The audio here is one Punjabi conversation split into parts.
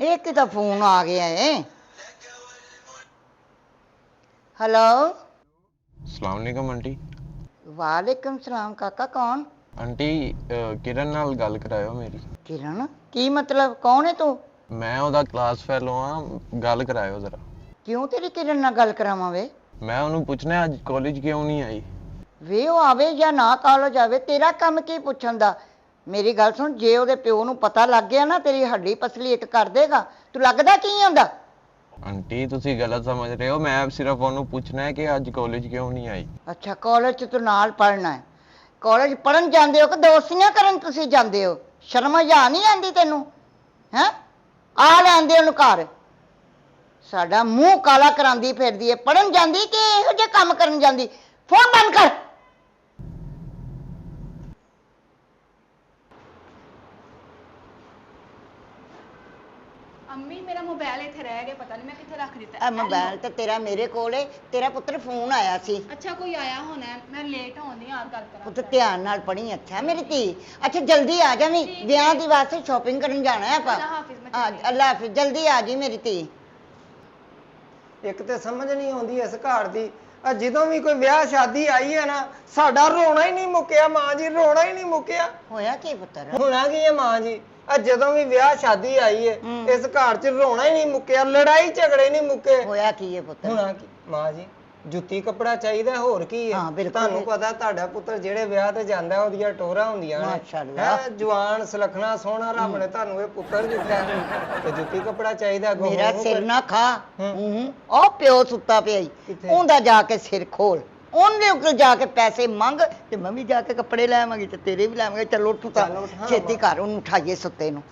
एक ही तो फोन आ गया है। हेलो। अस्सलाम वालेकुम आंटी। वालेकुम सलाम काका, कौन? आंटी किरण नाल गल करायो मेरी। किरण? की मतलब, कौन है तू? मैं ओदा क्लास फेलो हाँ, गल करायो जरा। क्यों तेरी किरण नाल गल करावां वे? मैं ओनू पुछना अज कॉलेज क्यों नहीं आई। वे ਉਹ ਆਵੇ ਜਾਂ ਨਾ ਕਾਲਜ ਆਵੇ, ਤੇਰਾ ਕੰਮ ਕੀ ਪੁੱਛਣ ਦਾ? ਮੇਰੀ ਗੱਲ ਸੁਣ, ਜੇ ਉਹਦੇ ਪਿਓ ਨੂੰ ਪਤਾ ਲੱਗ ਗਿਆ ਨਾ ਤੇਰੀ ਹੱਡੀ ਪਸਲੀ ਇੱਕ ਕਰ ਦੇਗਾ। ਤੂੰ ਲੱਗਦਾ ਕੀ ਹੁੰਦਾ? आंटी तुसी गलत समझ रहे हो, मैं सिर्फ ओनू पूछना है कि अज कॉलेज क्यों नहीं आई। ਅੱਛਾ, ਕਾਲਜ 'ਚ ਤੂੰ ਨਾਲ ਪੜ੍ਹਨਾ ਹੈ। ਕਾਲਜ ਪੜ੍ਹਨ ਜਾਂਦੇ ਹੋ ਕਿ ਦੋਸਤੀਆਂ ਕਰਨ ਤੁਸੀਂ ਜਾਂਦੇ ਹੋ? ਸ਼ਰਮ ਹਜਾ ਨਹੀਂ ਆਉਂਦੀ ਤੈਨੂੰ? ਹੈਂ, ਆ ਲੈਂਦੇ ਉਹਨੂੰ ਘਰ। ਸਾਡਾ ਮੂੰਹ ਕਾਲਾ ਕਰਾਂਦੀ ਫਿਰਦੀ ਹੈ। ਪੜ੍ਹਨ ਜਾਂਦੀ ਕਿ ਇਹੋ ਜਿਹੇ ਕੰਮ ਕਰਨ ਜਾਂਦੀ? ਫੋਨ ਬੰਦ ਕਰ। अम्मी मेरा मोबाइल इत्थे रह गया, पता नहीं मैं कित्थे रख दिता है। मोबाइल तो तेरा मेरे कोल है। तेरा पुत्र फोन आया सी। अच्छा कोई आया होना है, मैं लेट होनी यार गल करा। पुत्र ध्यान नाल पढ़ी। अच्छा मेरी धी, अच्छा जल्दी आ जावी, ब्याह दी वास्ते शॉपिंग करन जाना है अल्लाह हाफिज़, मैं आपां। चली अल्लाह हाफिज़, जल्दी आ जी मेरी धी। ਇੱਕ ਤੇ ਸਮਝ ਨਹੀਂ ਆਉਂਦੀ ਇਸ ਘਰ ਦੀ। ਜਦੋਂ ਵੀ ਕੋਈ ਵਿਆਹ ਸ਼ਾਦੀ ਆਈ ਹੈ ਨਾ, ਸਾਡਾ ਰੋਣਾ ਹੀ ਨਹੀਂ ਮੁੱਕਿਆ ਮਾਂ ਜੀ, ਰੋਣਾ ਹੀ ਨਹੀਂ ਮੁੱਕਿਆ। ਹੋਇਆ ਕੀ ਪੁੱਤਰ? ਹੋਣਾ ਕੀ ਹੈ ਮਾਂ ਜੀ, ਜਦੋਂ ਵੀ ਵਿਆਹ ਸ਼ਾਦੀ ਆਈ ਹੈ ਇਸ ਘਰ 'ਚ ਰੋਣਾ ਹੀ ਨਹੀਂ ਮੁੱਕਿਆ, ਲੜਾਈ ਝਗੜੇ ਨਹੀਂ ਮੁੱਕੇ। ਹੋਇਆ ਕੀ ਹੈ ਪੁੱਤਰ? ਹੋਣਾ ਕੀ ਮਾਂ ਜੀ, ਜੁੱਤੀ ਕੱਪੜਾ ਚਾਹੀਦਾ, ਹੋਰ ਕੀ ਹੈ। ਹਾਂ, ਬਿਲਕੁਲ। ਤੁਹਾਨੂੰ ਪਤਾ ਤੁਹਾਡਾ ਪੁੱਤਰ ਜਿਹੜੇ ਵਿਆਹ ਤੇ ਜਾਂਦਾ ਉਹਦੀਆਂ ਟੋਰਾਂ ਹੁੰਦੀਆਂ ਨੇ। ਮਾਸ਼ਾਅੱਲਾ। ਜਵਾਨ ਸੁਲੱਖਣਾ ਸੋਹਣਾ ਰੱਬ ਨੇ ਤੁਹਾਨੂੰ ਇਹ ਪੁੱਤਰ ਦਿੱਤਾ ਤੇ ਜੁੱਤੀ ਕੱਪੜਾ ਚਾਹੀਦਾ। ਮੇਰਾ ਸਿਰ ਨਾ ਖਾ। ਉਹ ਪਿਓ ਸੁੱਤਾ ਪਿਆ ਈ, ਉਹਦਾ ਜਾ ਕੇ ਸਿਰ ਖੋਲ। ਉਹਨੇ ਕੋਲ ਜਾ ਕੇ ਪੈਸੇ ਮੰਗ ਤੇ ਮੈਂ ਵੀ ਜਾ ਕੇ ਕੱਪੜੇ ਲੈ ਆਵਾਂਗੀ ਤੇ ਤੇਰੇ ਵੀ ਲੈ ਆਵਾਂਗੇ। ਚਲੋ ਉੱਠ ਤਾਂ ਛੇਤੀ ਕਰ, ਉਹਨੂੰ ਉਠਾਈਏ ਸੁੱਤੇ ਨੂੰ।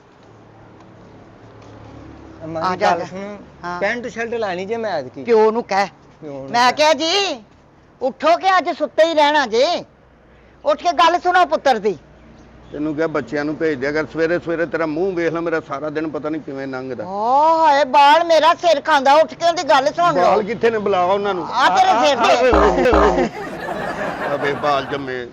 ਆ ਜਾ ਜਾ। ਹਾਂ। ਪੈਂਟ ਸ਼ਰਟ ਲੈਣੀ ਜੇ ਮੈਂ ਅੱਜ ਕੀ ਪਿਓ ਨੂੰ ਕਹਿ। ਮੈਂ ਕਿਹਾ ਜੀ ਉੱਠੋ ਕਿ ਅੱਜ ਸੁੱਤੇ ਹੀ ਰਹਿਣਾ ਜੇ। ਉੱਠ ਕੇ ਗੱਲ ਸੁਣੋ ਪੁੱਤਰ ਦੀ। ਤੈਨੂੰ ਕਿਹਾ ਬੱਚਿਆਂ ਨੂੰ ਭੇਜ ਦਿਆ ਕਰ, ਸਵੇਰੇ ਸਵੇਰੇ ਤੇਰਾ ਮੂੰਹ ਵੇਖ ਲੈ, ਮੇਰਾ ਸਾਰਾ ਦਿਨ ਪਤਾ ਨਹੀਂ ਕਿਵੇਂ ਲੰਘਦਾ। ਓ ਹਾਏ, ਬਾਲ ਮੇਰਾ ਸਿਰ ਖਾਂਦਾ। ਉੱਠ ਕੇ ਉਹਦੀ ਗੱਲ ਸੁਣ ਲਓ। ਬਾਲ ਕਿੱਥੇ ਨੇ, ਬੁਲਾ ਉਹਨਾਂ ਨੂੰ। ਆ ਤੇਰੇ ਸਿਰ ਤੇ। ਅਬੇ ਬਾਲ ਜੰਮੇ,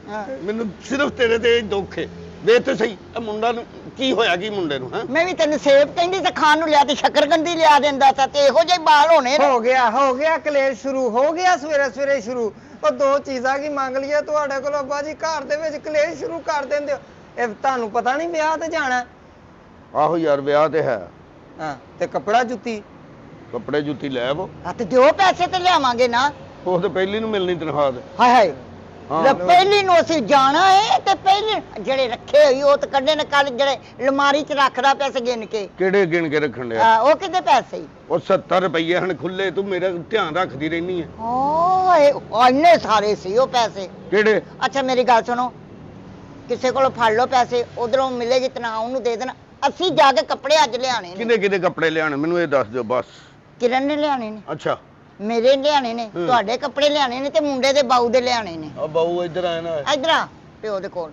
ਮੈਨੂੰ ਸਿਰਫ ਤੇਰੇ ਤੇ ਦੁੱਖ ਹੈ। ਵੇਖ ਤੇ ਸਹੀ ਇਹ ਮੁੰਡਾ ਨੂੰ ਕੀ ਹੋਇਆ, ਕੀ ਮੁੰਡੇ ਨੂੰ? ਹਾਂ, ਮੈਂ ਵੀ ਤੈਨੂੰ ਸੇਬ ਕਹਿੰਦੀ ਤੇ ਖਾਣ ਨੂੰ ਲਿਆ ਤੇ ਸ਼ੱਕਰਕੰਦੀ ਲਿਆ ਦਿੰਦਾ ਤਾਂ, ਤੇ ਇਹੋ ਜਿਹੇ ਬਾਲ ਹੋਣੇ ਨੇ। ਹੋ ਗਿਆ ਕਲੇਸ਼ ਸ਼ੁਰੂ ਹੋ ਗਿਆ ਸਵੇਰੇ ਸਵੇਰੇ ਸ਼ੁਰੂ। ਉਹ ਦੋ ਚੀਜ਼ਾਂ ਕੀ ਮੰਗ ਲਈਏ ਤੁਹਾਡੇ ਕੋਲ ਅੱਬਾ ਜੀ, ਘਰ ਦੇ ਵਿੱਚ ਕਲੇਸ਼ ਸ਼ੁਰੂ ਕਰ ਦਿੰਦੇ ਹੋ। ਇਹ ਤੁਹਾਨੂੰ ਪਤਾ ਨਹੀਂ ਵਿਆਹ ਤੇ ਜਾਣਾ? ਆਹੋ ਯਾਰ ਵਿਆਹ ਤੇ ਹੈ। ਹਾਂ, ਤੇ ਕੱਪੜਾ ਜੁੱਤੀ ਕੱਪੜੇ ਜੁੱਤੀ ਲੈ ਆਵੋ। ਆ ਤੇ ਦਿਓ ਪੈਸੇ ਤੇ ਲਿਆਵਾਂਗੇ ਨਾ। ਉਹ ਤੇ ਪਹਿਲੀ ਨੂੰ ਮਿਲਣੀ ਤਨਖਾਹ ਤੇ। ਹਾਏ ਹਾਏ, ਹਾਂ। ਲੈ ਪਹਿਲੀ ਨੂੰ ਅਸੀਂ ਜਾਣਾ ਹੈ ਤੇ ਪਹਿਲੀ ਜਿਹੜੇ ਰੱਖੇ ਹੋਈ ਉਹ ਤਾਂ ਕੱਢੇ ਨੇ ਕੱਲ, ਜਿਹੜੇ ਅਲਮਾਰੀ 'ਚ ਰੱਖਦਾ ਪੈਸੇ ਗਿਣ ਕੇ। ਕਿਹੜੇ ਗਿਣ ਕੇ ਰੱਖਣ ਲਿਆ? ਉਹ ਕਿਤੇ ਪੈਸੇ ਹੀ। ਉਹ 70 ਰੁਪਏ ਹਨ ਖੁੱਲੇ, ਤੂੰ ਮੇਰਾ ਧਿਆਨ ਰੱਖਦੀ ਰਹਿਨੀ ਹੈ। ਓਏ ਇੰਨੇ ਸਾਰੇ ਸੀ ਉਹ ਪੈਸੇ। ਕਿਹੜੇ? ਅੱਛਾ ਮੇਰੀ ਗੱਲ ਸੁਣੋ, ਕਿਸੇ ਕੋਲੋਂ ਫੜ ਲਓ ਪੈਸੇ, ਉਧਰੋਂ ਮਿਲੇਗੀ ਤਨਖਾਹ, ਉਹਨੂੰ ਦੇ ਦੇਣਾ। ਅਸੀਂ ਜਾ ਕੇ ਕੱਪੜੇ ਅੱਜ ਲਿਆਣੇ ਨੇ। ਕਿਹਦੇ ਕਿਹਦੇ ਕੱਪੜੇ ਲਿਆਣੇ ਮੈਨੂੰ ਇਹ ਦੱਸ ਦਿਓ ਬਸ। ਕਿਰਨ ਨੇ ਲਿਆਣੇ ਨੇ। ਅੱਛਾ, ਮੇਰੇ ਲਿਆਣੇ ਨੇ, ਤੁਹਾਡੇ ਕੱਪੜੇ ਲਿਆਣੇ ਨੇ ਤੇ ਮੁੰਡੇ ਦੇ ਬਾਊ ਦੇ ਲਿਆਣੇ ਨੇ। ਆ ਬਾਊ ਇੱਧਰ ਆਇਆ ਨਾ। ਇੱਧਰ ਆ ਪਿਓ ਦੇ ਕੋਲ।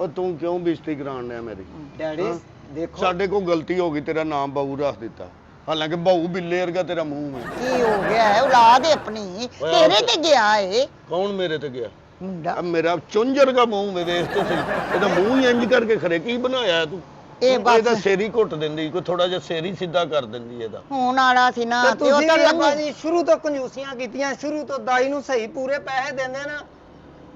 ਉਹ ਤੂੰ ਕਿਉਂ ਬੇਇੱਜ਼ਤੀ ਕਰਾਉਣ ਡਿਆ ਮੇਰੀ? ਡੈਡੀ ਦੇਖੋ ਸਾਡੇ ਕੋਲ ਗਲਤੀ ਹੋ ਗਈ, ਤੇਰਾ ਨਾਮ ਬਾਊ ਰੱਖ ਦਿੱਤਾ, ਹਾਲਾਂਕਿ ਬਾਊ ਬਿੱਲੇ ਵਰਗਾ ਤੇਰਾ ਮੂੰਹ ਹੈ। ਕੀ ਹੋ ਗਿਆ ਹੈ? ਔਲਾਦ ਹੈ ਆਪਣੀ, ਤੇਰੇ ਤੇ ਗਿਆ ਏ ਕੌਣ ਮੇਰੇ ਤੇ ਗਿਆ? ਮੁੰਡਾ। ਆ ਮੇਰਾ ਚੁੰਝਰ ਦਾ ਮੂੰਹ ਵੇਖ ਤੇ ਸਹੀ, ਇਹਦਾ ਮੂੰਹ ਹੀ ਇੰਜ ਕਰਕੇ ਖਰੇ ਕੀ ਬਣਾਇਆ ਤੂੰ? ਇਹ ਬਸ ਇਹਦਾ ਸਿਰ ਹੀ ਘੁੱਟ ਦਿੰਦੀ, ਕੋਈ ਥੋੜਾ ਜਿਹਾ ਸਿਰ ਹੀ ਸਿੱਧਾ ਕਰ ਦਿੰਦੀ ਇਹਦਾ। ਹੋਣ ਵਾਲਾ ਸੀ ਨਾ, ਤੇ ਤੇ ਉਹ ਤੁਸੀਂ ਤਾਂ ਵੀ ਅੱਬਾ ਲੰਘ। ਜੀ ਸ਼ੁਰੂ ਤੋਂ ਕੰਜੂਸੀਆਂ ਕੀਤੀਆਂ, ਸ਼ੁਰੂ ਤੋਂ ਦਾਈ ਨੂੰ ਸਹੀ ਪੂਰੇ ਪੈਸੇ ਦਿੰਦੇ ਨਾ।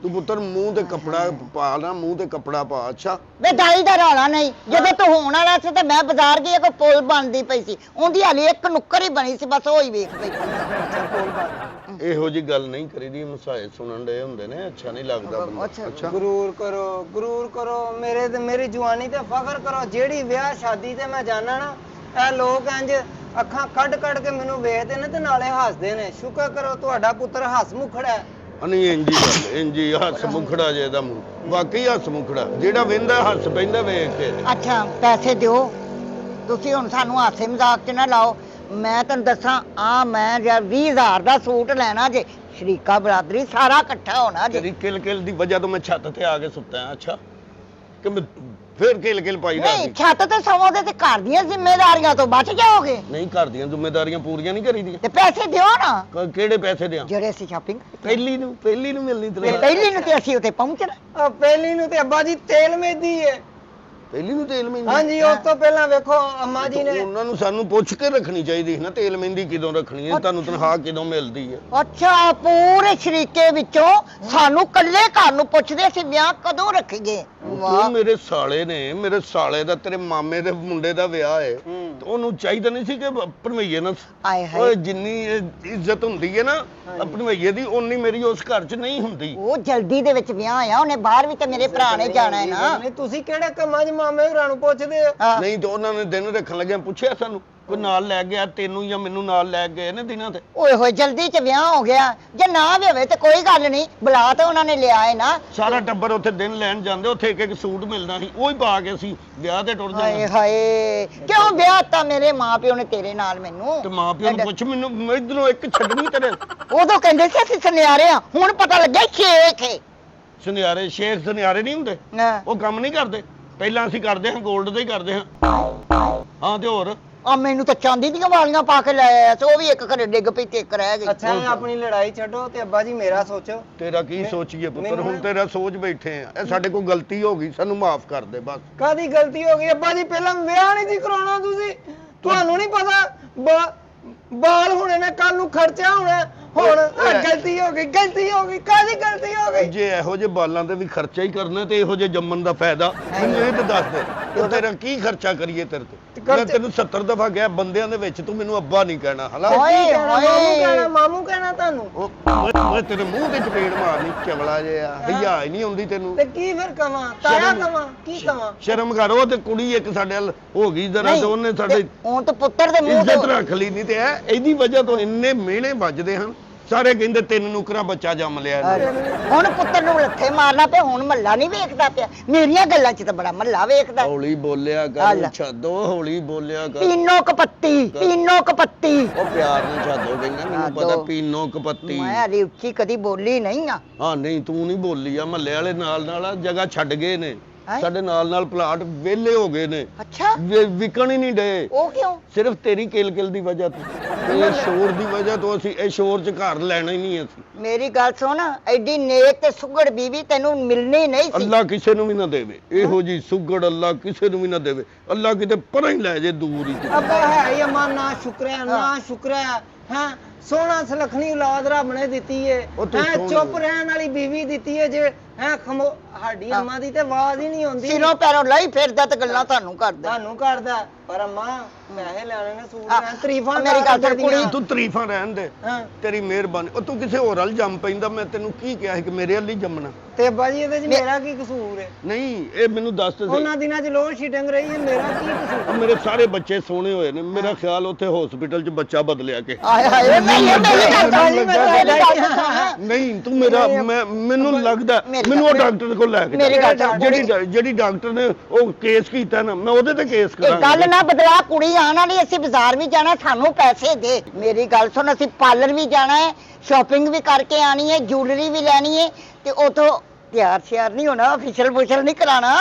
ਤੂੰ ਪੁੱਤਰ ਮੂੰਹ ਤੇ ਕੱਪੜਾ ਪਾ ਨਾ, ਮੂੰਹ ਤੇ ਕੱਪੜਾ ਪਾ। ਅੱਛਾ ਵੇ ਦਾਈ ਦਾ ਰੌਲਾ ਨਹੀਂ। ਜਦੋਂ ਤੂੰ ਹੋਣ ਵਾਲਾ ਸੀ ਤੇ ਮੈਂ ਬਾਜ਼ਾਰ ਗਈ, ਕੋਈ ਪੁਲ ਬਣਦੀ ਪਈ ਸੀ, ਉਹਦੀ ਹਾਲੇ ਇੱਕ ਨੁੱਕਰ ਹੀ ਬਣੀ ਸੀ, ਬਸ ਉਹ ਹੀ ਵੇਖ ਪਈ। ਇਹੋ ਜੀ ਗੱਲ ਨਹੀਂ ਕਰੀਦੀ, ਮਸਾਏ ਸੁਣਨ ਦੇ ਹੁੰਦੇ ਨੇ, ਅੱਛਾ ਨਹੀਂ ਲੱਗਦਾ ਬੰਦਾ। ਅੱਛਾ ਗਰੂਰ ਕਰੋ ਮੇਰੇ ਤੇ ਮੇਰੀ ਜਵਾਨੀ ਤੇ ਫਖਰ ਕਰੋ। ਜਿਹੜੀ ਵਿਆਹ ਸ਼ਾਦੀ ਤੇ ਮੈਂ ਜਾਣਾ ਨਾ, ਇਹ ਲੋਕ ਇੰਜ ਅੱਖਾਂ ਕੱਢ ਕੱਢ ਕੇ ਮੈਨੂੰ ਵੇਖਦੇ ਨੇ ਤੇ ਨਾਲੇ ਹੱਸਦੇ ਨੇ। ਸ਼ੁਕਰ ਕਰੋ ਤੁਹਾਡਾ ਪੁੱਤਰ ਹੱਸਮੁਖੜਾ ਹੈ। ਨਹੀਂ ਇੰਜੀ ਗੱਲ, ਇੰਜੀ ਹੱਸ ਮੁਖੜਾ ਜੇ ਦਾ ਮੂੰਹ, ਵਾਕਈ ਹੱਸ ਮੁਖੜਾ, ਜਿਹੜਾ ਵੇਂਦਾ ਹੱਸ ਪੈਂਦਾ ਵੇਖ ਕੇ। ਅੱਛਾ ਪੈਸੇ ਦਿਓ ਤੁਸੀਂ, ਹੁਣ ਸਾਨੂੰ ਹਾਸੇ ਮਜ਼ਾਕ 'ਚ ਨਾ ਲਾਓ। ਮੈਂ ਤੈਨੂੰ ਦੱਸਾਂ, ਆ ਮੈਂ ਜਾਂ 20,000 ਦਾ ਸੂਟ ਲੈਣਾ ਜੇ, ਸ਼ਰੀਕਾ ਬਰਾਦਰੀ ਸਾਰਾ ਇਕੱਠਾ ਹੋਣਾ ਜੇ। ਤੇਰੀ ਕਿਲ ਕਿਲ ਦੀ ਵਜ੍ਹਾ ਤੋਂ ਮੈਂ ਛੱਤ ਤੇ ਆ ਕੇ ਸੁੱਤਾ ਹਾਂ। ਅੱਛਾ ਕਿ ਮੈਂ ਫਿਰ ਕਿਲ ਕਿਲ ਪਾਈ ਨਹੀਂ, ਰਹੀ? ਛੱਤ ਤੇ ਸੌਂਦੇ ਤੇ ਘਰ ਦੀਆਂ ਜ਼ਿੰਮੇਵਾਰੀਆਂ ਤੋਂ ਬਚ ਜਾਓਗੇ। ਨਹੀਂ, ਘਰ ਦੀਆਂ ਜ਼ਿੰਮੇਵਾਰੀਆਂ ਪੂਰੀਆਂ ਨਹੀਂ ਕਰੀਦੀਆਂ। ਤੇ ਪੈਸੇ ਦਿਓ ਨਾ। ਕਿਹੜੇ ਪੈਸੇ ਦਿਆਂ? ਜਿਹੜੇ ਅਸੀਂ ਸ਼ਾਪਿੰਗ ਪਹਿਲੀ ਨੂੰ ਮਿਲਣੀ ਤੇਰੇ। ਪਹਿਲੀ ਨੂੰ ਤੇ ਅਸੀਂ ਉੱਥੇ ਪਹੁੰਚਣਾ। ਪਹਿਲੀ ਨੂੰ ਤੇ ਅੱਬਾ ਜੀ ਤੇਲ ਮੇਦੀ ਹੈ। ਪਹਿਲੀ ਨੂੰ ਤੇਲ ਮਹਿੰਦੀ? ਹਾਂਜੀ ਉਸ ਤੋਂ ਪਹਿਲਾਂ ਵੇਖੋ ਅੰਮਾ ਜੀ ਨੇ ਉਹਨਾਂ ਨੂੰ ਸਾਨੂੰ ਪੁੱਛ ਕੇ ਰੱਖਣੀ ਚਾਹੀਦੀ ਸੀ ਨਾ ਤੇਲ ਮਹਿੰਦੀ ਕਦੋਂ ਰੱਖਣੀ ਹੈ, ਤੁਹਾਨੂੰ ਤਨਖਾਹ ਕਦੋਂ ਮਿਲਦੀ ਹੈ। ਅੱਛਾ ਪੂਰੇ ਸ਼ਰੀਕੇ ਵਿੱਚੋਂ ਸਾਨੂੰ ਕੱਲੇ ਘਰ ਨੂੰ ਪੁੱਛਦੇ ਸੀ ਵਿਆਹ ਕਦੋਂ ਰੱਖੀਏ। ਉਹ ਮੇਰੇ ਸਾਲੇ ਨੇ, ਮੇਰੇ ਸਾਲੇ ਦਾ ਤੇਰੇ ਮਾਮੇ ਦੇ ਮੁੰਡੇ ਦਾ ਵਿਆਹ ਹੈ, ਤੇ ਉਹਨੂੰ ਚਾਹੀਦਾ ਨਹੀਂ ਸੀ ਕਿ ਭਣਵਈਏ ਨਾਲ ਆਏ ਹਾਏ। ਓਏ ਜਿੰਨੀ ਇੱਜ਼ਤ ਹੁੰਦੀ ਹੈ ਨਾ ਭਣਵਈਏ ਦੀ, ਓਨੀ ਮੇਰੀ ਉਸ ਘਰ 'ਚ ਨਹੀਂ ਹੁੰਦੀ। ਉਹ ਜਲਦੀ ਦੇ ਵਿੱਚ ਵਿਆਹ ਆ, ਉਹਨੇ ਬਾਹਰ ਵੀ ਤੇ ਮੇਰੇ ਭਰਾ ਨੇ ਜਾਣਾ ਹੈ ਨਾ। ਨਹੀਂ ਤੁਸੀਂ ਕਿਹੜੇ ਕੰਮਾਂ 'ਚ ਮਾਮੇ ਹੋਰਾਂ ਨੂੰ ਪੁੱਛਦੇ ਹੋ? ਹਾਂ। ਨਹੀਂ ਤੇ ਉਹਨਾਂ ਨੇ ਦਿਨ ਰੱਖਣ ਲੱਗਿਆ ਪੁੱਛਿਆ ਸਾਨੂੰ, ਕੋਈ ਨਾਲ ਲੈ ਗਿਆ ਤੈਨੂੰ ਜਾਂ ਮੈਨੂੰ ਨਾਲ ਲੈ ਗਏ ਨੇ ਦਿਨਾਂ ਤੇ? ਓਏ ਹੋਏ ਜਲਦੀ ਚ ਵਿਆਹ ਹੋ ਗਿਆ, ਜੇ ਨਾ ਵੀ ਹੋਵੇ ਤੇ ਕੋਈ ਗੱਲ ਨਹੀਂ, ਬੁਲਾ ਤਾਂ ਉਹਨਾਂ ਨੇ ਲਿਆ ਹੈ ਨਾ। ਸਾਰਾ ਟੱਬਰ ਉੱਥੇ ਦਿਨ ਲੈਣ ਜਾਂਦੇ, ਉੱਥੇ ਇੱਕ ਇੱਕ ਸੂਟ ਮਿਲਦਾ ਸੀ, ਉਹ ਹੀ ਪਾ ਕੇ ਅਸੀਂ ਵਿਆਹ ਤੇ ਟੁਰ ਹਾਏ ਜਾਣਾ। ਹਾਏ ਕਿਉਂ ਵਿਆਹ ਤਾਂ ਮੇਰੇ ਮਾਪਿਓ ਨੇ ਤੇਰੇ ਨਾਲ ਮੈਨੂੰ। ਤੇ ਮਾਂ ਪਿਓ ਨੂੰ ਪੁੱਛ, ਮੈਨੂੰ ਇਧਰੋਂ ਇੱਕ ਛੱਡਣੀ ਤੇਰੇ ਉਦੋਂ ਕਹਿੰਦੇ ਸੀ ਅਸੀਂ ਸੁਨਿਆਰੇ ਆ, ਹੁਣ ਪਤਾ ਲੱਗਿਆ ਸ਼ੇਖ ਹੈ। ਸੁਨਿਆਰੇ ਸ਼ੇਖ ਸੁਨਿਆਰੇ ਨਹੀਂ ਹੁੰਦੇ, ਨਾ ਉਹ ਕੰਮ ਨਹੀਂ ਕਰਦੇ। ਪਹਿਲਾਂ ਅਸੀਂ ਕਰਦੇ ਹਾਂ 골ਡ ਦਾ ਹੀ ਕਰਦੇ ਹਾਂ। ਹਾਂ ਤੇ ਹੋਰ ਆ ਮੈਨੂੰ ਤਾਂ ਚਾਂਦੀ ਦੀਆਂ ਵਾਲੀਆਂ ਪਾ ਕੇ ਲੈ ਆਇਆ ਸੀ, ਉਹ ਵੀ ਇੱਕ ਘਰੇ ਡਿੱਗ ਪਈ ਤੇ ਇੱਕ ਰਹਿ ਗਈ। ਅੱਛਾ ਆਪਣੀ ਲੜਾਈ ਛੱਡੋ ਤੇ ਅੱਬਾ ਜੀ ਮੇਰਾ ਸੋਚੋ। ਤੇਰਾ ਕੀ ਸੋਚੀਏ ਪੁੱਤਰ, ਮੈਨੂੰ ਹੁਣ ਨਾ- ਤੇਰਾ ਸੋਚ ਬੈਠੇ ਆ, ਇਹ ਸਾਡੇ ਕੋਲ ਗਲਤੀ ਹੋ ਗਈ, ਸਾਨੂੰ ਮਾਫ ਕਰ ਦੇ ਬਸ। ਕਾਦੀ ਗਲਤੀ ਹੋ ਗਈ ਅੱਬਾ ਜੀ? ਪਹਿਲਾਂ ਵਿਆਹ ਨਹੀਂ ਸੀ ਕਰਾਉਣਾ ਤੁਸੀਂ, ਤੁਹਾਨੂੰ ਨਹੀਂ ਪਤਾ ਬਾਲ ਹੋਣੇ ਨੇ, ਕੱਲ ਨੂੰ ਖਰਚਾ ਹੋਣਾ। ਹੁਣ ਗਲਤੀ ਹੋ ਗਈ, ਗਲਤੀ ਹੋ ਗਈ, ਕਾਦੀ ਗਲਤੀ ਹੋ ਗਈ? ਜੇ ਇਹੋ ਜਿਹੇ ਬਾਲਾਂ ਤੇ ਵੀ ਖਰਚਾ ਹੀ ਕਰਨਾ ਤੇ ਇਹੋ ਜਿਹੇ ਜੰਮਣ ਦਾ ਫਾਇਦਾ ਮੈਨੂੰ ਇਹ ਤਾਂ ਦੱਸ ਦੇ, ਤੇ ਤੇਰਾ ਕੀ ਖਰਚਾ ਕਰੀਏ ਤੇਰੇ ਤੇ? ਮੈਂ ਤੈਨੂੰ 70 ਦਫਾ ਗਿਆ ਬੰਦਿਆਂ ਦੇ ਵਿੱਚ ਤੂੰ ਮੈਨੂੰ ਅੱਬਾ ਨਹੀਂ ਕਹਿਣਾ ਹਲਾ। ਓਏ ਮਾਮੂ ਕਹਿਣਾ, ਓਏ ਮਾਮੂ ਕਹਿਣਾ ਤੁਹਾਨੂੰ। ਓਏ ਤੇਰੇ ਮੂੰਹ ਤੇ ਚਪੇੜ ਮਾਰਨੀ ਚਵਲਾ ਜਿਹਾ, ਹਿਆ ਹੀ ਨਹੀਂ ਆਉਂਦੀ ਤੈਨੂੰ। ਤੇ ਕੀ ਫਿਰ ਕਵਾਂ, ਤਾਇਆ ਕਵਾਂ, ਕੀ ਕਵਾਂ? ਸ਼ਰਮ ਕਰ, ਉਹ ਤੇ ਕੁੜੀ ਇੱਕ ਸਾਡੇ ਵੱਲ ਹੋ ਗਈ ਜ਼ਰਾ, ਤੇ ਉਹਨੇ ਸਾਡੇ ਹੁਣ ਤਾਂ ਪੁੱਤਰ ਦੇ ਮੂੰਹ ਇੱਜ਼ਤ ਤੋਂ ਰੱਖ ਲਈ, ਨਹੀਂ ਤੇ ਇਹਦੀ ਵਜ੍ਹਾ ਤੋਂ ਇੰਨੇ ਮਿਹਣੇ ਵੱਜਦੇ ਹਨ, ਸਾਰੇ ਕਹਿੰਦੇ 3 ਨੁਕਰਾ ਬੱਚਾ ਜੰਮ ਲਿਆ ਇਹਨੇ। ਹੁਣ ਪੁੱਤਰ ਨੂੰ ਲੱਥੇ ਮਾਰਨਾ ਪਿਆ, ਹੁਣ ਮੱਲਾ ਨਹੀਂ ਵੇਖਦਾ ਪਿਆ। ਮੇਰੀਆਂ ਗੱਲਾਂ 'ਚ ਤਾਂ ਬੜਾ ਮੱਲਾ ਵੇਖਦਾ। ਹੌਲੀ ਬੋਲਿਆ ਕਰ, ਅੱਲਾ। ਛੱਡੋ ਹੌਲੀ ਬੋਲਿਆ ਕਰ। ਪੀਨੋ ਕਪੱਤੀ, ਪੀਨੋ ਕਪੱਤੀ। ਉਹ ਪਿਆਰ ਨਾਲ ਛੱਡੋ, ਕਹਿੰਦਾ ਮੈਨੂੰ ਪਤਾ ਛੱਡੋ। ਪੀਨੋ ਕਪੱਤੀ। ਮੈਂ ਅਰੇ ਉੱਚੀ ਕਦੀ ਬੋਲੀ ਨਹੀਂ ਆ। ਹਾਂ ਨਹੀਂ ਤੂੰ ਨਹੀਂ ਬੋਲੀ ਆ, ਮਹੱਲੇ ਵਾਲੇ ਨਾਲ ਜਗ੍ਹਾ ਛੱਡ ਗਏ ਨੇ, ਹੈਂ? ਸਾਡੇ ਨਾਲ ਪਲਾਟ ਵਿਹਲੇ ਹੋ ਗਏ ਨੇ, ਅੱਛਾ ਵਿਕਣ ਹੀ ਨਹੀਂ ਡਏ, ਉਹ ਕਿਉਂ? ਸਿਰਫ ਤੇਰੀ ਕਿਲ ਦੀ ਵਜ੍ਹਾ ਤੋਂ, ਇਹ ਸ਼ੋਰ ਦੀ ਵਜ੍ਹਾ ਤੋਂ। ਅਸੀਂ ਇਹ ਸ਼ੋਰ 'ਚ ਘਰ ਲੈਣਾ ਹੀ ਨਹੀਂ ਅਸੀਂ। ਮੇਰੀ ਗੱਲ ਸੁਣ, ਐਡੀ ਨੇਕ ਤੇ ਸੁਗੜ ਬੀਵੀ ਤੈਨੂੰ ਮਿਲਣੀ ਨਹੀਂ ਸੀ। ਅੱਲਾ ਕਿਸੇ ਨੂੰ ਵੀ ਨਾ ਦੇਵੇ ਇਹੋ ਜੀ ਸੁਗੜ, ਅੱਲਾ ਕਿਸੇ ਨੂੰ ਵੀ ਨਾ ਦੇਵੇ। ਅੱਲਾ ਕਿਤੇ ਪਰਾਂ ਹੀ ਲੈ ਜੇ, ਦੂਰ ਹੀ। ਅੱਬਾ ਹੈ ਹੀ ਅਮਾ, ਨਾ ਸ਼ੁਕਰ ਹੈ, ਨਾ ਸ਼ੁਕਰ ਹੈ। ਹਾਂ ਸੋਹਣਾ ਸੁਲੱਖਣੀ ਔਲਾਦ ਰੱਬ ਨੇ ਦਿੱਤੀ ਏ, ਉਹ ਤੂੰ ਹੈ ਸੋਹਣੀ ਚੁੱਪ ਰਹਿਣ ਵਾਲੀ ਬੀਵੀ ਦਿੱਤੀ ਏ। ਜੇ ਹੈ ਸਾਡੀ ਅੰਮਾ ਦੀ ਤੇ ਆਵਾਜ਼ ਹੀ ਨਹੀਂ ਆਉਂਦੀ। ਸਿਰੋਂ ਪੈਰੋਂ ਲਈ ਫਿਰਦਾ ਤੇ ਗੱਲਾਂ ਤੁਹਾਨੂੰ ਕਰਦਾ। ਤੁਹਾਨੂੰ ਕਰਦਾ, ਪਰ ਅੰਮਾ ਪੈਸੇ ਲੈਣੇ ਨੇ, ਸੂਟ ਆ, ਲੈਣ, ਤਰੀਫਾਂ ਮੇਰੀ ਗੱਲ ਸੁਣ ਕੁੜੀ, ਤੂੰ ਤਾਰੀਫਾਂ ਰਹਿਣ ਦੇ, ਹਾਂ ਤੇਰੀ ਮਿਹਰਬਾਨੀ। ਉਹ ਤੂੰ ਕਿਸੇ ਹੋਰ ਵੱਲ ਜੰਮ ਪੈਂਦਾ, ਮੈਂ ਤੈਨੂੰ ਕੀ ਕਿਹਾ ਸੀ ਕਿ ਮੇਰੇ ਵੱਲ ਹੀ ਜੰਮਣਾ? ਤੇ ਅੱਬਾ ਜੀ ਇਹਦੇ 'ਚ ਮੇਰਾ ਕੀ ਕਸੂਰ ਹੈ? ਨਹੀਂ ਇਹ ਮੈਨੂੰ ਦੱਸ ਤੇ ਸਹੀ। ਉਹਨਾਂ ਦਿਨਾਂ 'ਚ ਲੋਡ ਸ਼ੀਟਿੰਗ ਰਹੀ ਹੈ, ਮੇਰਾ ਕੀ ਕਸੂਰ? ਮੇਰੇ ਸਾਰੇ ਬੱਚੇ ਸੋਹਣੇ ਹੋਏ ਨੇ, ਮੇਰਾ ਖਿਆਲ ਉੱਥੇ ਹਸਪੀਟਲ 'ਚ ਬੱਚਾ ਬਦਲਿਆ ਕੇ। ਆਏ ਹਾਏ ਮੇਰੀ ਗੱਲ ਬਾਜੀ ਮੈਂ ਨਹੀਂ ਤੂੰ ਮੇਰਾ ਮੈਨੂੰ ਲੱਗਦਾ ਮੇਰੀ ਮੈਨੂੰ ਉਹ ਗੱਲ- ਡਾਕਟਰ ਕੋਲ ਲੈ ਕੇ ਮੇਰੀ ਜਾ। ਗੱਲ ਸੁਣ, ਜਿਹੜੀ ਡਾਕਟਰ ਨੇ ਉਹ ਕੇਸ ਕੀਤਾ ਨਾ, ਮੈਂ ਉਹਦੇ ਤੇ ਕੇਸ ਇਹ ਗੱਲ ਕਰਾਂਗਾ। ਨਾ ਬਦਲਾ, ਕੁੜੀ ਆਉਣ ਵਾਲੀ, ਅਸੀਂ ਬਾਜ਼ਾਰ ਵੀ ਜਾਣਾ, ਸਾਨੂੰ ਪੈਸੇ ਦੇ। ਮੇਰੀ ਗੱਲ ਸੁਣ, ਅਸੀਂ ਪਾਰਲਰ ਵੀ ਜਾਣਾ ਹੈ, ਸ਼ਾਪਿੰਗ ਵੀ ਕਰਕੇ ਆਣੀ ਹੈ, ਜੁਐਲਰੀ ਵੀ ਲੈਣੀ ਹੈ, ਤੇ ਉਥੋਂ ਤਿਆਰ ਸ਼ਿਆਰ ਨਹੀਂ ਹੋਣਾ, ਫੇਸ਼ੀਅਲ ਫੁਸ਼ਲ ਨਹੀਂ ਕਰਾਣਾ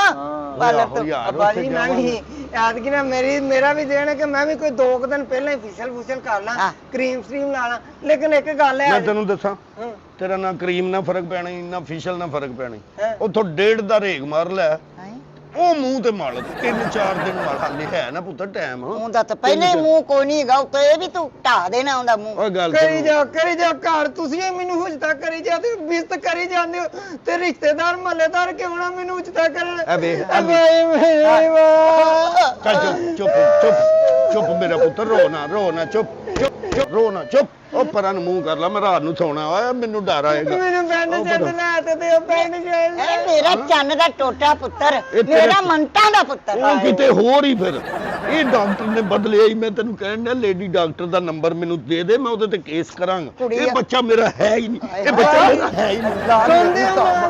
ਪਾਰਲਰ ਤੋਂ। ਯਾਰ ਅੱਬਾ ਉੱਥੇ ਜੀ ਮੈਂ ਜਾਵਾਂਗੇ। ਵੀ ਐਤਕੀ ਨਾ ਮੇਰਾ ਵੀ ਦੇਣ ਹੈ ਕਿ ਮੈਂ ਵੀ ਕੋਈ 2 ਦਿਨ ਪਹਿਲਾਂ ਹੀ ਫੁਸ਼ਲ ਕਰ ਲਾਂ, ਹਾਂ। ਕਰੀਮ ਸਟ੍ਰੀਮ ਲਾ ਲਾਂ। ਲੇਕਿਨ ਇੱਕ ਗੱਲ ਹੈ ਮੈਂ ਤੈਨੂੰ ਦੱਸਾਂ, ਹਾਂ, ਤੇਰਾ ਨਾ ਕਰੀਮ ਨਾਲ ਫਰਕ ਪੈਣਾ, ਨਾ ਫੇਸ਼ੀਅਲ ਨਾਲ ਫਰਕ ਪੈਣਾ। ਹੈਂ? ਉੱਥੋਂ 1.5 ਦਾ ਰੇਗ ਮਾਰ ਲੈ, ਹੈਂ? ਉਹ ਮੂੰਹ ਤੇ ਮਲ 3-4 ਦਿਨ ਮਲ। ਹਾਲੇ ਹੈ ਨਾ ਪੁੱਤਰ ਟਾਈਮ। ਉਹਦਾ ਤਾਂ ਪਹਿਲੇ ਮੂੰਹ ਕੋਈ ਨਹੀਂ ਹੈਗਾ, ਉੱਤੇ ਇਹ ਵੀ ਤੂੰ ਢਾ ਦੇਣਾ ਉਹਦਾ ਮੂੰਹ। ਉਹ ਗੱਲ ਕਰੀ ਸੁਣ, ਜਾ ਘਰ ਤੁਸੀਂ ਹੀ ਮੈਨੂੰ ਹੁਜਤਾ ਕਰੀ ਜਾਂਦੇ ਹੋ, ਬਿਸਤ ਕਰੀ ਜਾਂਦੇ ਹੋ, ਤੇ ਰਿਸ਼ਤੇਦਾਰ ਮਹੱਲੇਦਾਰ ਕਿਉਂ ਨਾ ਮੈਨੂੰ ਹੁਜਤਾ ਕਰਨ? ਐ ਵੇਖ, ਐ ਵੇਖ। ਬਾਈ ਮੇਰੀ ਮਾਂ। ਚੱਲ ਚੁੱਪ ਮੇਰਾ ਪੁੱਤਰ, ਰੋ ਨਾ, ਚੁੱਪ ਰੋ ਨਾ, ਚੁੱਪ। ਉਹ ਪਰਾਂ ਨੂੰ ਮੂੰਹ ਕਰ ਲੈ, ਮੈਂ ਰਾਤ ਨੂੰ ਸੌਣਾ ਓਏ, ਮੈਨੂੰ ਡਰ ਆਏਗਾ। ਮੈਨੂੰ ਬੈਂਡ ਸੈੱਟ ਲੈ ਤੇ ਦਿਓ, ਬੈਂਡ ਸੈੱਟ। ਇਹ ਮੇਰਾ ਚੰਨ ਦਾ ਟੋਟਾ ਪੁੱਤਰ, ਇਹ ਤੇਰੇ- ਮੇਰਾ ਮੰਟਾਂ ਦਾ ਪੁੱਤਰ। ਉਹ ਕਿਤੇ ਹੋਰ ਹੀ ਫਿਰ ਇਹ ਡਾਕਟਰ ਨੇ ਬਦਲਿਆ ਹੀ। ਮੈਂ ਤੈਨੂੰ ਕਹਿਣ ਡਿਆ, ਲੇਡੀ ਡਾਕਟਰ ਦਾ ਨੰਬਰ ਮੈਨੂੰ ਦੇ ਦੇ, ਮੈਂ ਉਹਦੇ ਤੇ ਕੇਸ ਕਰਾਂਗਾ। ਕੁੜੀ ਇਹ ਆ। ਬੱਚਾ ਮੇਰਾ ਹੈ ਹੀ ਨਹੀਂ, ਇਹ ਬੱਚਾ ਮੇਰਾ ਹੈ ਹੀ ਨਹੀਂ।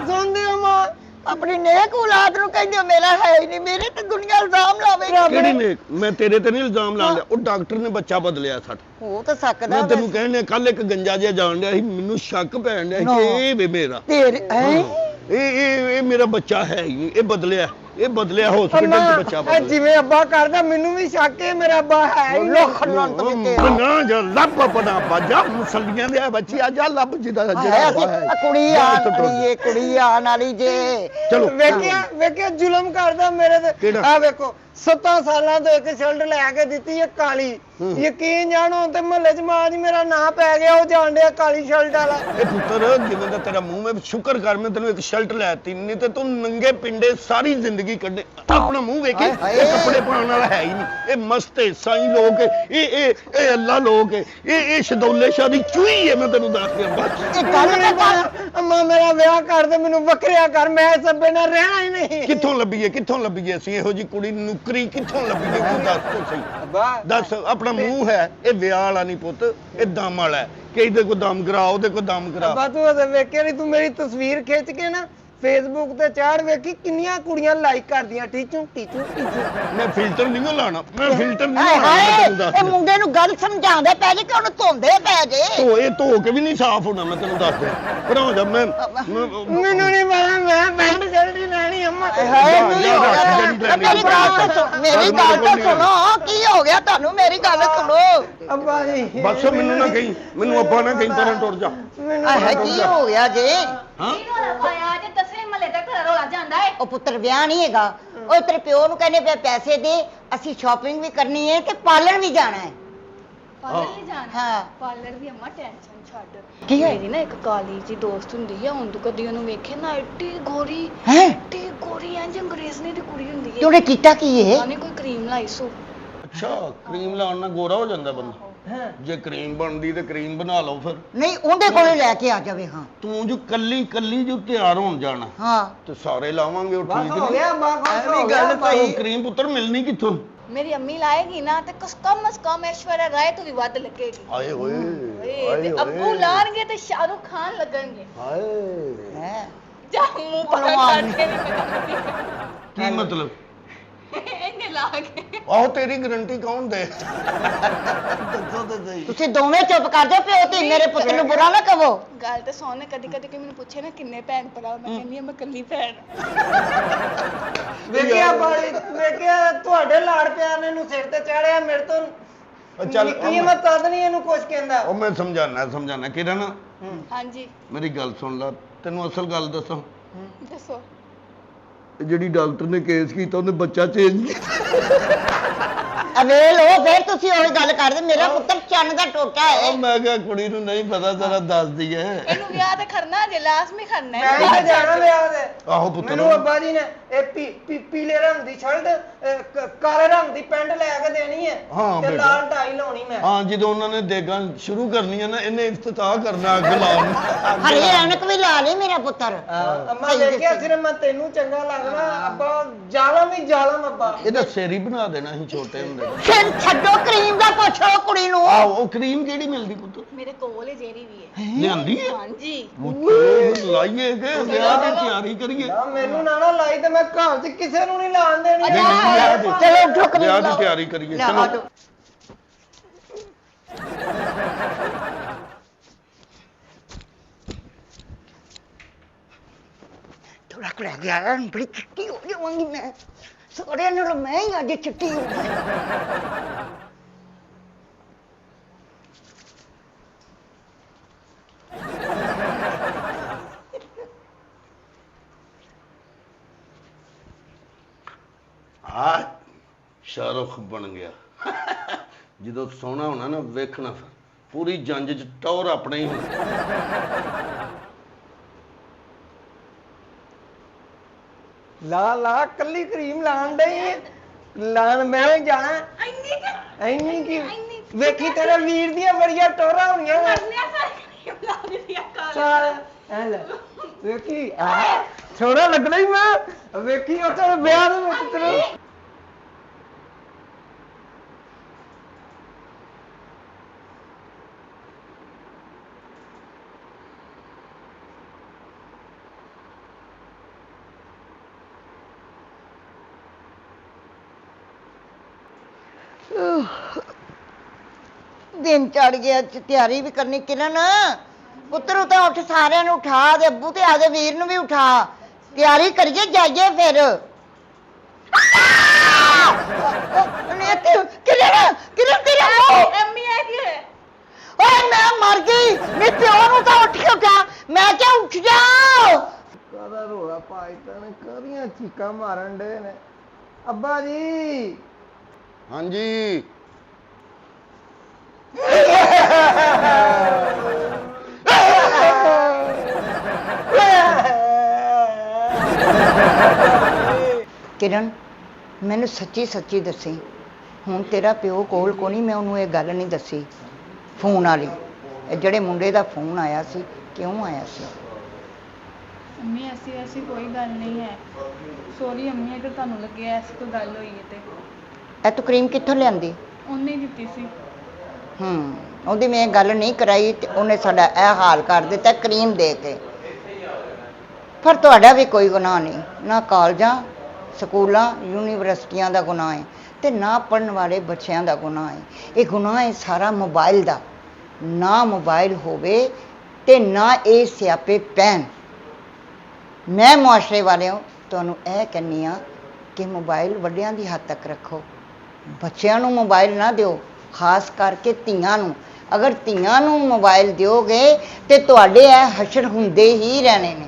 ਸੁਣਦੇ ਹੋ ਮਾਂ? ਆਪਣੀ ਨੇਕ ਔਲਾਦ ਨੂੰ ਕਹਿੰਦੇ ਹੋ ਮੇਰਾ ਹੈ ਹੀ ਨਹੀਂ, ਮੇਰੇ ਤੇ ਦੁਨੀਆ ਇਲਜ਼ਾਮ ਲਾਵੇਗੀ। ਕਿਹੜੀ ਨੇ? ਮੈਂ ਤੇਰੇ ਤੇ ਨਹੀਂ ਇਲਜ਼ਾਮ ਲਾ ਲਿਆ, ਉਹ ਡਾਕਟਰ ਨੇ ਬੱਚਾ ਬਦਲਿਆ ਸਾਡਾ। ਹੋ ਤਾਂ ਸਕਦਾ ਮੈਂ ਤੈਨੂੰ ਕਹਿਣ ਡਿਆ, ਕੱਲ ਇੱਕ ਗੰਜਾ ਜਿਹਾ ਜਾਣ ਡਿਆ ਸੀ, ਮੈਨੂੰ ਸ਼ੱਕ ਪੈਣ ਡਿਆ ਸੀ ਕਿ ਇਹ ਵੇ ਮੇਰਾ, ਤੇਰੇ ਇਹ ਮੇਰਾ ਬੱਚਾ ਹੈ ਹੀ ਨਹੀਂ, ਇਹ ਬਦਲਿਆ। ਇਹ ਬਦਲਿਆ ਹਸਪੀਟਲ ਚ ਬੱਚਾ ਬਦਲਿਆ ਜਿਵੇਂ ਅੱਬਾ ਕਰਦਾ ਮੈਨੂੰ ਵੀ ਸ਼ੱਕ ਹੈ ਮੇਰਾ ਅੱਬਾ ਹੈ ਹੀ ਨਹੀਂ। ਖਲੰਤ ਵੀ ਤੇਰਾ ਨਾ ਜਾ ਲੱਭ ਆਪਣਾ ਬਾਜਾ ਮੁਸਲੀਆਂ ਦੇ ਬੱਚੀ ਆ ਜਾ ਲੱਭ ਜਿਹਦਾ ਹੈ ਜਿਹੜਾ ਅਸੀਂ ਹੈ। ਕੁੜੀ ਆਣ ਵਾਲੀ ਏ ਕੁੜੀ ਆਣ ਵਾਲੀ ਜੇ ਚਲੋ ਵੇਖਿਆ ਜ਼ੁਲਮ ਕਰਦਾ ਮੇਰੇ ਤੇ ਕਿਹੜਾ? ਆ ਵੇਖੋ 7 ਸਾਲਾਂ ਤੋਂ ਇੱਕ ਸ਼ਰਟ ਲੈ ਕੇ ਦਿੱਤੀ ਹੈ ਕਾਲੀ ਯਕੀਨ ਜਾਣੋ ਤੇ ਮਹੱਲੇ ਚ ਮਾਂ ਜੀ ਮੇਰਾ ਨਾਂ ਪੈ ਗਿਆ ਉਹ ਜਾਣ ਡਿਆ ਕਾਲੀ ਸ਼ਰਟ ਵਾਲਾ ਇਹ ਪੁੱਤਰ ਜਿਵੇਂ ਦਾ ਤੇਰਾ ਮੂੰਹ ਮੈਂ ਸ਼ੁਕਰ ਕਰ ਮੈਂ ਤੈਨੂੰ ਇੱਕ ਸ਼ਰਟ ਲੈ ਦਿੱਤੀ ਨਹੀਂ ਤੇ ਤੂੰ ਨੰਗੇ ਪਿੰਡੇ ਸਾਰੀ ਜ਼ਿੰਦਗੀ ਕੱਢੇ ਆਪਣਾ ਮੂੰਹ ਵੇਖੇ ਹਾਏ। ਇਹ ਕੱਪੜੇ ਪਾਉਣ ਵਾਲਾ ਹੈ ਹੀ ਨਹੀਂ ਇਹ ਮਸਤ ਹੈ ਸਾਈਂ ਲੋਕ ਹੈ ਇਹ ਅੱਲਾ ਲੋਕ ਹੈ ਇਹ ਸ਼ਦੌਲੇ ਸ਼ਾਹ ਦੀ ਚੂਹੀ ਹੈ ਮੈਂ ਤੈਨੂੰ ਦੱਸ ਦਿਆਂ ਬਸ ਇਹ ਗੱਲ ਤੇ ਕਰ ਅੰਮਾ ਮੇਰਾ ਵਿਆਹ ਕਰ ਦੇ ਮੈਨੂੰ ਵੱਖਰਿਆ ਕਰ ਮੈਂ ਸਭੇ ਨਾਲ ਰਹਿਣਾ ਹੀ ਨਹੀਂ ਕਿੱਥੋਂ ਲੱਭੀਏ ਅਸੀਂ ਇਹੋ ਜੀ ਕੁੜੀ ਨੁਕਰੀ ਕਿੱਥੋਂ ਲੱਭੀਏ ਤੂੰ ਦੱਸ ਤੂੰ ਸਹੀ ਅੱਬਾ ਦੱਸ ਆਪਣਾ ਮੂੰਹ ਹੈ ਇਹ ਵਿਆਹ ਵਾਲਾ ਨਹੀਂ ਪੁੱਤ ਇਹ ਦਮ ਵਾਲਾ ਹੈ ਕਿ ਇਹਦੇ ਕੋ ਦਮ ਕਰਾ ਉਹਦੇ ਕੋ ਦਮ ਕਰਾ ਅੱਬਾ ਤੂੰ ਉਹਦੇ ਵੇਖਿਆ ਨਹੀਂ ਤੂੰ ਮੇਰੀ ਤਸਵੀਰ ਖਿੱਚ ਕੇ ਨਾ ਫੇਸਬੁੱਕ ਤੇ ਚਾੜ ਵੇਖੀ ਕਿੰਨੀਆਂ ਕੁੜੀਆਂ ਲਾਈਕ ਕਰਦੀਆਂ ਟੀਚੂ ਮੈਂ ਫਿਲਟਰ ਨਹੀਂ ਲਾਣਾ ਮੈਂ ਫਿਲਟਰ ਨਹੀਂ ਹਾਏ ਲਾਣਾ ਮੈਂ ਹਾਏ ਤੈਨੂੰ ਦੱਸ ਇਹ ਦਿਆਂ। ਮੁੰਡੇ ਨੂੰ ਗੱਲ ਸਮਝਾਉਂਦੇ ਪੈ ਜੇ ਕਿ ਉਹਨੂੰ ਧੋਂਦੇ ਪੈ ਜੇ ਧੋ ਕੇ ਵੀ ਨਹੀਂ ਸਾਫ਼ ਹੋਣਾ ਮੈਂ ਤੈਨੂੰ ਦੱਸ ਦਿਆਂ ਪਰ ਹੋ ਜਾ ਮੈਂ ਮੈਨੂੰ ਨਹੀਂ ਪਤਾ ਮੈਂ ਪੈਂਟ ਸ਼ਰਟ ਹੀ ਲੈਣੀ ਅੰਮਾ ਹਾਏ ਨਹੀਂ ਹੋ ਗਿਆ ਮੇਰੀ ਗੱਲ ਤਾਂ ਸੁਣ ਮੇਰੀ ਗੱਲ ਤਾਂ ਸੁਣੋ ਕੀ ਹੋ ਗਿਆ ਤੁਹਾਨੂੰ ਮੇਰੀ ਗੱਲ ਸੁਣੋ ਅੱਬਾ ਜੀ ਬਸ ਮੈਨੂੰ ਨਾ ਕਹੀਂ ਮੈਨੂੰ ਅੱਬਾ ਨਾ ਕਹੀਂ ਤਰਨ ਟੁਰ ਜਾ ਆਹ ਕੀ ਹੋ ਗਿਆ ਜੇ ਹਾਂ ਕੀ ਰੋਲਾ ਪਾਇਆ ਜੇ ਦਸੇ ਮਹੱਲੇ ਤੱਕ ਰੋਲਾ ਜਾਂਦਾ ਏ ਉਹ ਪੁੱਤਰ ਵਿਆਹ ਨਹੀਂ ਹੈਗਾ ਉਹ ਤੇਰੇ ਪਿਓ ਨੂੰ ਕਹਿੰਦੇ ਪਿਆ ਪੈਸੇ ਦੇ ਅਸੀਂ ਸ਼ਾਪਿੰਗ ਵੀ ਕਰਨੀ ਹੈ ਤੇ ਪਾਰਲਰ ਵੀ ਜਾਣਾ ਹੈ ਪਾਰਲਰ ਨਹੀਂ ਜਾਣਾ ਹਾਂ ਪਾਰਲਰ ਦੀ ਅੰਮਾ ਟੈਨਸ਼ਨ ਛੱਡ ਕੀ ਹੈ? ਮੇਰੀ ਨਾ ਇੱਕ ਕਾਲੀ ਜੀ ਦੋਸਤ ਹੁੰਦੀ ਆ ਹੁਣ ਤੂੰ ਕਦੀ ਉਹਨੂੰ ਵੇਖੇ ਨਾ ਐਡੀ ਗੋਰੀ ਹੈ ਐਡੀ ਗੋਰੀ ਇੰਜ ਅੰਗਰੇਜ਼ਨੀ ਦੀ ਕੁੜੀ ਹੁੰਦੀ ਤੇ ਹੈ ਉਹਨੇ ਕੀਤਾ ਕੀ ਇਹ ਉਹਨੇ ਕੋਈ ਕਰੀਮ ਲਾਈ ਸੋ ਅੱਛਾ ਕਰੀਮ ਲਾਉਣ ਨਾਲ ਗੋਰਾ ਹੋ ਜਾਂਦਾ ਬੰਦਾ ਜੇ ਕਰੀਮ ਬਣਦੀ ਤੇ ਕਰੀਮ ਬਣਾ ਲਓ ਫਿਰ ਨਹੀਂ ਉਹਦੇ ਕੋਲੇ ਲੈ ਕੇ ਆ ਜਾਵੇ ਹਾਂ ਤੂੰ ਜੋ ਕੱਲੀ ਜੋ ਤਿਆਰ ਹੋਣ ਜਾਣਾ ਹਾਂ ਤੇ ਸਾਰੇ ਲਾਵਾਂਗੇ ਉਹ ਬਸ ਠੀਕ ਹੋ ਨਹੀਂ ਗਿਆ ਅੱਬਾ ਬਸ ਹੋ ਗਿਆ ਗੱਲ ਸਹੀ ਕਰੀਮ ਪੁੱਤਰ ਮਿਲਣੀ ਕਿੱਥੋਂ ਮੇਰੀ ਅੰਮੀ ਲਾਏਗੀ ਨਾ ਤੇ ਕਮ ਸ ਕਮ ਐਸ਼ਵਰਿਆ ਰਾਏ ਤੋਂ ਵੀ ਵੱਧ ਲੱਗੇਗੀ ਆਏ ਹੋਏ ਓਏ ਤੇ ਅੱਬੂ ਲਾਣਗੇ ਤੇ ਸ਼ਾਹਰੁਖ ਖਾਨ ਲੱਗਣਗੇ ਹਾਏ ਹੈ ਜਾ ਮੂੰਹ ਪਕੜ ਕੇ ਵੀ ਮੈਂ ਕੀ ਮਤਲਬ ਇਹਨੇ ਲਾ ਕੇ ਆਹੋ ਤੇਰੀ ਗਾਰੰਟੀ ਕੌਣ ਦੇ ਦੱਸੋ ਤੇ ਸਹੀ ਤੁਸੀਂ ਦੋਵੇਂ ਚੁੱਪ ਕਰ ਜਾਓ ਪਿਓ ਤੇ ਮੇਰੇ ਪੁੱਤ ਨੂੰ ਬੁਰਾ ਨਾ ਕਹੋ ਗੱਲ ਤਾਂ ਸੁਣ ਕਦੀ ਕਦੀ ਕੋਈ ਮੈਨੂੰ ਪੁੱਛੇ ਨਾ ਕਿੰਨੇ ਭੈਣ ਭਰਾ ਮੈਂ ਕਹਿੰਦੀ ਆ ਮੈਂ ਇਕੱਲੀ ਭੈਣ ਵੇਖਿਆ ਬਾੜੀ ਵੇਖਿਆ ਤੁਹਾਡੇ ਲਾੜ ਪਿਆਰ ਨੇ ਇਹਨੂੰ ਸਿਰ ਤੇ ਚਾੜਿਆ ਮੇਰੇ ਤੋਂ ਚੱਲ ਕੀਮਤ ਤਦ ਨਹੀਂ ਇਹਨੂੰ ਕੁਛ ਕਹਿੰਦਾ ਉਹ ਮੈਂ ਸਮਝਾਣਾ ਕਿਰਨ ਹਾਂਜੀ ਮੇਰੀ ਗੱਲ ਸੁਣ ਲੈ ਤੈਨੂੰ ਅਸਲ ਗੱਲ ਦੱਸਾਂ ਦੱਸੋ ਜਿਹੜੀ ਡਾਕਟਰ ਨੇ ਕੇਸ ਕੀਤਾ ਉਹਨੇ ਬੱਚਾ ਚੇਂਜ ਅਵੇ ਲੋ ਫਿਰ ਤੁਸੀਂ ਉਹੀ ਗੱਲ ਕਰਦੇ ਮੇਰਾ ਪੁੱਤਰ ਚੰਨ ਦਾ ਟੋਟਾ ਹੈ ਮੈਂ ਕਿਹਾ ਕੁੜੀ ਨੂੰ ਨਹੀਂ ਪਤਾ ਜ਼ਰਾ ਦੱਸ ਦਈਏ ਇਹਨੂੰ ਵਿਆਹ ਤੇ ਖੜਨਾ ਜੇ ਲਾਜ਼ਮੀ ਖੜਨਾ ਮੈਂ ਤਾਂ ਜਾਣਾ ਵਿਆਹ ਦੇ ਆਹੋ ਪੁੱਤਰ ਮੈਨੂੰ ਅੱਬਾ ਜੀ ਨੇ ਇਹ ਪੀਲੇ ਰੰਗ ਦੀ ਸ਼ਰਟ ਕਾਲੇ ਰੰਗ ਦੀ ਪੈਂਟ ਲੈ ਕੇ ਦੇਣੀ ਹੈ ਹਾਂ ਤੇ ਬੇਟਾ। ਲਾਲ ਟਾਈ ਲਾਉਣੀ ਮੈਂ ਹਾਂ ਜਦੋਂ ਉਹਨਾਂ ਨੇ ਦੇਗਾਂ ਸ਼ੁਰੂ ਕਰਨੀਆਂ ਨਾ ਇਹਨੇ ਇਫਤਤਾਹ ਕਰਨਾ ਅੱਗ ਲਾਉਣ ਹਰੇ ਐਨਕ ਵੀ ਲਾ ਲਈ ਮੇਰਾ ਪੁੱਤਰ ਅੰਮਾ ਵੇਖਿਆ ਸਿਰਫ ਮੈਂ ਤੈਨੂੰ ਚੰਗਾ ਲੱਗਣਾ ਅੱਬਾ ਜ਼ਾਲਮ ਹੀ ਜ਼ਾਲਮ ਅੱਬਾ ਇਹਦਾ ਸਿਰ ਹੀ ਬਣਾ ਦੇਣਾ ਸੀ ਛੋਟੇ ਹੁੰਦੇ ਫਿਰ ਛੱਡੋ ਕਰੀਮ ਦਾ ਪੁੱਛੋ ਕੁੜੀ ਨੂੰ ਆਹੋ ਉਹ ਕਰੀਮ ਕਿਹੜੀ ਮਿਲਦੀ ਪੁੱਤ ਮੇਰੇ ਕੋਲ ਹੀ ਜਿਹੜੀ ਵੀ ਹੈ ਲਿਆਂਦੀ ਹੈ ਹਾਂਜੀ ਲਾਈਏ ਕਿ ਵਿਆਹ ਦੀ ਤਿਆਰੀ ਕਰੀਏ ਆ ਮੈਨੂੰ ਨਾ ਲਾਈ ਤੇ ਮੈਂ ਘਰ 'ਚ ਕਿਸੇ ਨੂੰ ਨਹੀਂ ਲਾਣ ਦੇਣੀ ਚਲੋ ਉੱਠੋ ਕਰੀਮ ਵਿਆਹ ਦੀ ਲਾਓ। ਤਿਆਰੀ ਕਰੀਏ ਲਿਆ, ਚਲੋ ਆ ਜਾਓ। ਥੋੜਾ ਕੁ ਰਹਿ ਗਿਆ ਬੜੀ ਚਿੱਟੀ ਹੋ ਜਾਵਾਂਗੀ ਮੈਂ ਸਾਰਿਆਂ ਨਾਲੋਂ ਮੈਂ ਹੀ ਅੱਜ ਚਿੱਟੀ ਹੋ ਗਈ ਆ ਸ਼ਾਹਰੁਖ ਬਣ ਗਿਆ ਜਦੋਂ ਸੋਹਣਾ ਹੋਣਾ ਨਾ ਵੇਖਣਾ ਫਿਰ ਪੂਰੀ ਜੰਜ ਚ ਟੌਰ ਆਪਣੇ ਹੀ ਹੋਣਾ ਲਾ ਕੱਲੀ ਕਰੀਮ ਲਾਣ ਡਈ ਲਾਣ ਮੈਂ ਹੀ ਜਾਣਾ ਇੰਨੀ ਕੀ ਵੇਖੀ ਤੇਰੇ ਵੀਰ ਦੀਆਂ ਬੜੀਆਂ ਟੋਰਾਂ ਹੋਣੀਆਂ ਚੱਲ ਐ ਲੈ ਵੇਖੀ ਸੋਹਣਾ ਲੱਗਣਾ ਹੀ ਮੈਂ ਵੇਖੀ ਉੱਥੇ ਵਿਆਹ ਦੇ ਵਿੱਚ ਤੇਰੇ ਦਿਨ ਚੜ ਗਿਆ ਤਿਆਰੀ ਵੀ ਕਰਨੀ ਕਿਰਨ ਪੁੱਤਰ ਤਾਂ ਉੱਠ ਸਾਰਿਆਂ ਨੂੰ ਉਠਾ ਦੇ ਅੱਬੂ ਤੇ ਆਦੇ ਵੀਰ ਨੂੰ ਵੀ ਉਠਾ ਤਿਆਰੀ ਕਰੀਏ ਜਾਈਏ ਫਿਰ ਨੇ ਕਿਰਨ ਕਿਰਨ ਤੇਰਾ ਮੂੰਹ ਅੰਮੀ ਆ ਕੀ ਹੋਇਆ ਓਏ ਮੈਂ ਮਰ ਗਈ ਮੇਰੇ ਪਿਓ ਨੂੰ ਤਾਂ ਉੱਠ ਕੇ ਕਿਹਾ ਮੈਂ ਕਿਹਾ ਉੱਠ ਜਾ ਕਾਹਦਾ ਰੋਲਾ ਪਾਈ ਤੈਨੂੰ ਕਰੀਆਂ ਚੀਕਾਂ ਮਾਰਨ ਡੇ ਨੇ ਅੱਬਾ ਜੀ ਹਾਂਜੀ ਕਿਰਨ ਮੈਨੂੰ ਸੱਚੀ ਸੱਚੀ ਦੱਸੀ ਹੁਣ ਤੇਰਾ ਪਿਓ ਕੋਲ ਕੋ ਨਹੀਂ ਮੈਂ ਉਹਨੂੰ ਇਹ ਗੱਲ ਨਹੀਂ ਦੱਸੀ ਫੋਨ ਵਾਲੀ ਇਹ ਜਿਹੜੇ ਮੁੰਡੇ ਦਾ ਫੋਨ ਆਇਆ ਸੀ ਕਿਉਂ ਆਇਆ ਸੀ ਅੰਮੀ ਐਸੀ ਕੋਈ ਗੱਲ ਨਹੀਂ ਹੈ ਸੌਰੀ ਅੰਮੀ ਅਗਰ ਤੁਹਾਨੂੰ ਲੱਗਿਆ ਐਸੀ ਕੋਈ ਗੱਲ ਹੋਈ ਹੈ ਤੇ ਇਹ ਤੂੰ ਕਰੀਮ ਕਿੱਥੋਂ ਲਿਆਂਦੀ ਉਹਨੇ ਹੀ ਦਿੱਤੀ ਸੀ ਉਹਦੀ ਮੈਂ ਗੱਲ ਨਹੀਂ ਕਰਾਈ ਤੇ ਉਹਨੇ ਸਾਡਾ ਇਹ ਹਾਲ ਕਰ ਦਿੱਤਾ ਕਰੀਮ ਦੇ ਕੇ ਪਰ ਤੁਹਾਡਾ ਵੀ ਕੋਈ ਗੁਨਾਹ ਨਹੀਂ ਨਾ ਕਾਲਜਾਂ ਸਕੂਲਾਂ ਯੂਨੀਵਰਸਿਟੀਆਂ ਦਾ ਗੁਨਾਹ ਹੈ ਤੇ ਨਾ ਪੜਨ ਵਾਲੇ ਬੱਚਿਆਂ ਦਾ ਗੁਨਾਹ ਹੈ ਇਹ ਗੁਨਾਹ ਹੈ ਸਾਰਾ ਮੋਬਾਈਲ ਦਾ ਨਾ ਮੋਬਾਈਲ ਹੋਵੇ ਤੇ ਨਾ ਇਹ ਸਿਆਪੇ ਪੈਣ ਮੈਂ ਮੁਆਸ਼ਰੇ ਵਾਲਿਆਂ ਤੁਹਾਨੂੰ ਇਹ ਕਹਿੰਦੀ ਆ ਕਿ ਮੋਬਾਈਲ ਵੱਡਿਆਂ ਦੀ ਹੱਦ ਤੱਕ ਰੱਖੋ ਬੱਚਿਆਂ ਨੂੰ ਮੋਬਾਈਲ ਨਾ ਦਿਓ ਖਾਸ ਕਰਕੇ ਧੀਆਂ ਨੂੰ ਅਗਰ ਧੀਆਂ ਨੂੰ ਮੋਬਾਈਲ ਦਿਓਗੇ ਤੇ ਤੁਹਾਡੇ ਇਹ ਹਸ਼ਰ ਹੁੰਦੇ ਹੀ ਰਹਿਣੇ ਨੇ